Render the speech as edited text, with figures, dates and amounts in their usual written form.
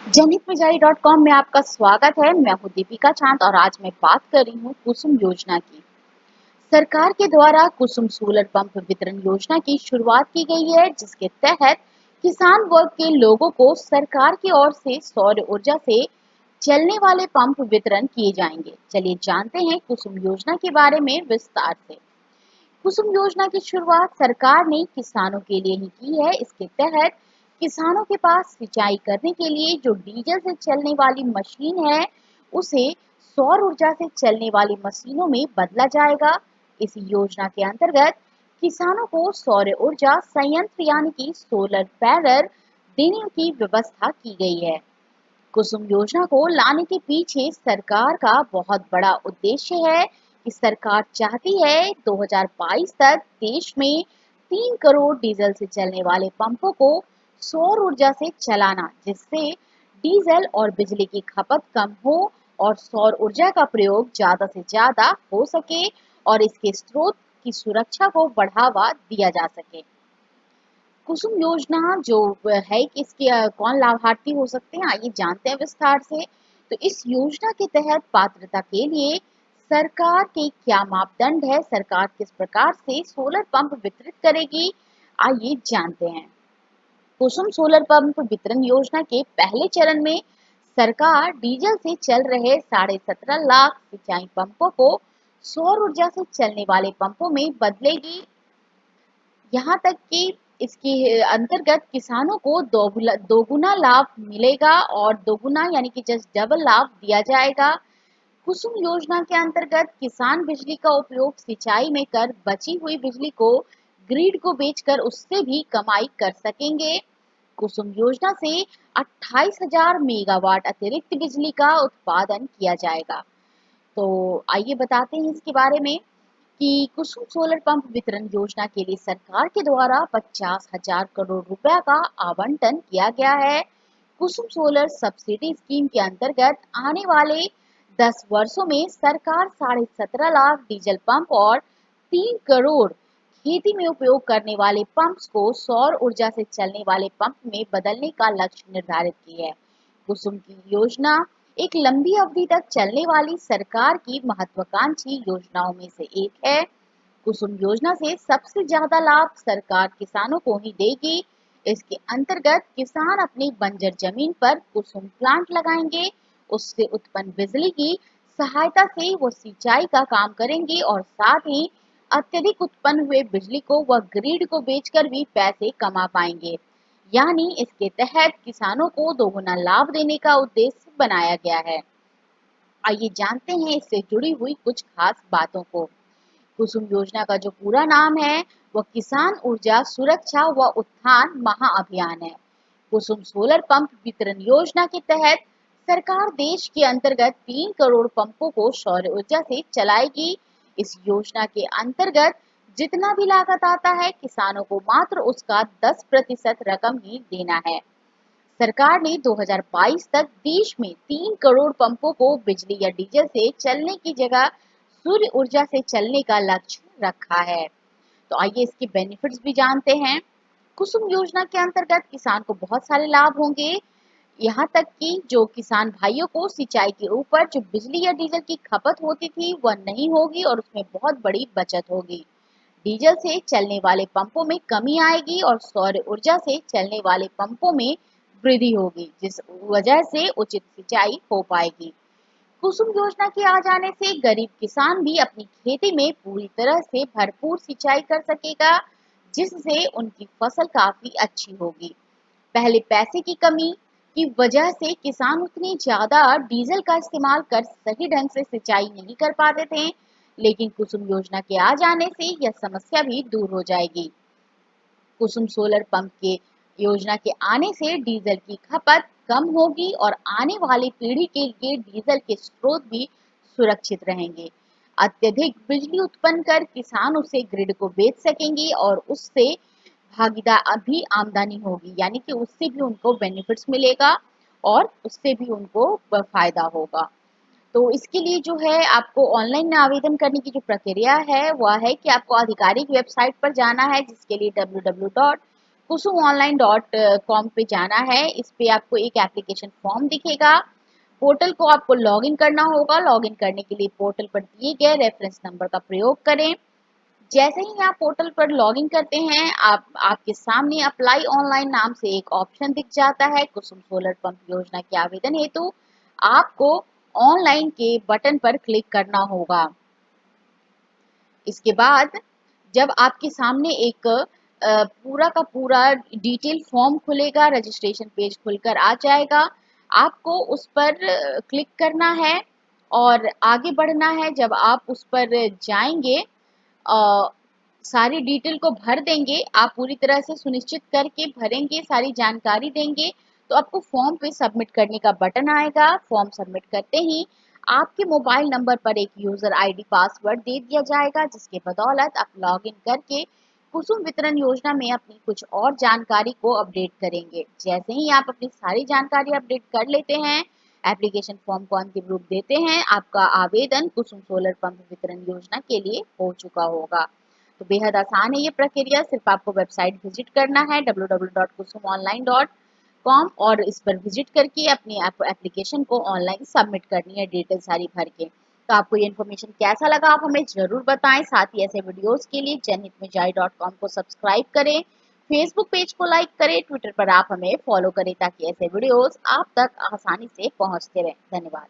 जनहितमेजारी.com में आपका स्वागत है। मैं हूँ दीपिका चांद और आज मैं बात कर रही हूँ कुसुम योजना की। सरकार के द्वारा कुसुम सोलर पंप वितरण योजना की शुरुआत की गई है, जिसके तहत किसान वर्ग के लोगों को सरकार की ओर से सौर ऊर्जा से चलने वाले पंप वितरण किए जाएंगे। चलिए जानते हैं कुसुम योजना के बारे में विस्तार से। कुसुम योजना की शुरुआत सरकार ने किसानों के लिए ही की है। इसके तहत किसानों के पास सिंचाई करने के लिए जो डीजल से चलने वाली मशीन है, उसे सौर ऊर्जा से चलने वाली मशीनों में बदला जाएगा। इस योजना के अंतर्गत किसानों को सौर ऊर्जा संयंत्र यानी कि सोलर पैनल देने की व्यवस्था की गई है। कुसुम योजना को लाने के पीछे सरकार का बहुत बड़ा उद्देश्य है कि सरकार चाहती है 2022 तक देश में 3 करोड़ डीजल से चलने वाले पंपों को सौर ऊर्जा से चलाना, जिससे डीजल और बिजली की खपत कम हो और सौर ऊर्जा का प्रयोग ज्यादा से ज्यादा हो सके और इसके स्रोत की सुरक्षा को बढ़ावा दिया जा सके। कुसुम योजना जो है कि इसके कौन लाभार्थी हो सकते हैं, आइए जानते हैं विस्तार से। तो इस योजना के तहत पात्रता के लिए सरकार के क्या मापदंड है, सरकार किस प्रकार से सोलर पंप वितरित करेगी, आइए जानते हैं। कुसुम सोलर पंप वितरण योजना के पहले चरण में सरकार डीजल से चल रहे 17.5 लाख सिंचाई पंपों को सौर ऊर्जा से चलने वाले पंपों में बदलेगी। यहाँ तक कि इसके अंतर्गत किसानों को दोगुना लाभ मिलेगा और दोगुना यानी कि जस्ट डबल लाभ दिया जाएगा। कुसुम योजना के अंतर्गत किसान बिजली का उपयोग सिंचाई में कर बची हुई बिजली को ग्रिड को बेचकर उससे भी कमाई कर सकेंगे। कुसुम योजना से 28,000 मेगावाट अतिरिक्त बिजली का उत्पादन किया जाएगा। तो आइए बताते हैं इसके बारे में कि कुसुम सोलर पंप वितरण योजना के लिए सरकार के द्वारा 50,000 करोड़ रुपया का आवंटन किया गया है। कुसुम सोलर सब्सिडी स्कीम के अंतर्गत आने वाले 10 वर्षों में सरकार 17.5 लाख डीजल पंप और 3 करोड़ खेती में उपयोग करने वाले पंप्स को सौर ऊर्जा से चलने वाले पंप में बदलने का लक्ष्य निर्धारित की है। कुसुम की योजना एक लंबी अवधि तक चलने वाली सरकार की महत्वाकांक्षी योजनाओं में से एक है। कुसुम योजना से सबसे ज्यादा लाभ सरकार किसानों को ही देगी। इसके अंतर्गत किसान अपनी बंजर जमीन पर कुसुम प्लांट लगाएंगे। उससे उत्पन्न बिजली की सहायता से वो सिंचाई का काम करेंगे और साथ ही अत्यधिक उत्पन्न हुए बिजली को वह ग्रिड को बेचकर भी पैसे कमा पाएंगे। यानी इसके तहत किसानों को दोगुना लाभ देने का उद्देश्य बनाया गया है। आइए जानते हैं इससे जुड़ी हुई कुछ खास बातों को। कुसुम योजना का जो पूरा नाम है वह किसान ऊर्जा सुरक्षा व उत्थान महाअभियान है। कुसुम सोलर पंप वितरण योजना के तहत सरकार देश के अंतर्गत 3 करोड़ पंपों को सौर ऊर्जा से चलाएगी। इस योजना के अंतर्गत जितना भी लागत आता है, किसानों को मात्र उसका 10% रकम ही देना है। सरकार ने 2022 तक देश में 3 करोड़ पंपों को बिजली या डीजल से चलने की जगह सूर्य ऊर्जा से चलने का लक्ष्य रखा है। तो आइए इसके बेनिफिट्स भी जानते हैं। कुसुम योजना के अंतर्गत किसान को बहुत सारे लाभ होंगे। यहाँ तक कि जो किसान भाइयों को सिंचाई के ऊपर जो बिजली या डीजल की खपत होती थी वह नहीं होगी और उसमें बहुत बड़ी बचत होगी। डीजल से चलने वाले पंपों में कमी आएगी और सौर ऊर्जा से चलने वाले पंपों में वृद्धि होगी, जिस वजह से उचित सिंचाई हो पाएगी। कुसुम योजना के आ जाने से गरीब किसान भी अपनी खेती में पूरी तरह से भरपूर सिंचाई कर सकेगा, जिससे उनकी फसल काफी अच्छी होगी। पहले पैसे की कमी की वजह से किसान उतनी ज्यादा डीजल का इस्तेमाल कर सही ढंग से सिंचाई नहीं कर पाते थे, लेकिन कुसुम योजना के आ जाने से यह समस्या भी दूर हो जाएगी। कुसुम सोलर पंप के योजना के आने से डीजल की खपत कम होगी और आने वाली पीढ़ी के लिए डीजल के स्रोत भी सुरक्षित रहेंगे। अत्यधिक बिजली उत्पन्न कर किसान उसे ग्रिड को बेच सकेंगे और उससे भागीदार भी आमदनी होगी, यानी कि उससे भी उनको बेनिफिट्स मिलेगा और उससे भी उनको फायदा होगा। तो इसके लिए जो है आपको ऑनलाइन आवेदन करने की जो प्रक्रिया है वह है कि आपको आधिकारिक वेबसाइट पर जाना है, जिसके लिए kusumOnline.com पे जाना है। इस पे आपको एक एप्लीकेशन फॉर्म दिखेगा। पोर्टल को आपको लॉगिन करना होगा। लॉगिन करने के लिए पोर्टल पर दिए गए रेफरेंस नंबर का प्रयोग करें। जैसे ही आप पोर्टल पर लॉगिन करते हैं, आपके सामने अप्लाई ऑनलाइन नाम से एक ऑप्शन दिख जाता है। कुसुम सोलर पंप योजना के आवेदन हेतु आपको ऑनलाइन के बटन पर क्लिक करना होगा। इसके बाद जब आपके सामने एक पूरा का पूरा डिटेल फॉर्म खुलेगा, रजिस्ट्रेशन पेज खुलकर आ जाएगा। आपको उस पर क्लिक करना है और आगे बढ़ना है। जब आप उस पर जाएंगे, अ, सारी डिटेल को भर देंगे, आप पूरी तरह से सुनिश्चित करके भरेंगे, सारी जानकारी देंगे, तो आपको फॉर्म पे सबमिट करने का बटन आएगा। फॉर्म सबमिट करते ही आपके मोबाइल नंबर पर एक यूजर आईडी पासवर्ड दे दिया जाएगा, जिसके बदौलत आप लॉगिन करके कुसुम वितरण योजना में अपनी कुछ और जानकारी को अपडेट करेंगे। जैसे ही आप अपनी सारी जानकारी अपडेट कर लेते हैं, एप्लीकेशन फॉर्म को अंतिम रूप देते हैं, आपका आवेदन कुसुम सोलर पंप वितरण योजना के लिए हो चुका होगा। तो बेहद आसान है ये प्रक्रिया। सिर्फ आपको वेबसाइट विजिट करना है www.kusumonline.com और इस पर विजिट करके अपनी एप्लीकेशन को ऑनलाइन सबमिट करनी है, डिटेल सारी भर के। तो आपको ये इन्फॉर्मेशन कैसा लगा, आप हमें जरूर बताएं। साथ ही ऐसे वीडियोस के लिए जनहितमेजाई.com को सब्सक्राइब करें, फेसबुक पेज को लाइक करें, ट्विटर पर आप हमें फॉलो करें ताकि ऐसे वीडियोस आप तक आसानी से पहुंचते रहें। धन्यवाद।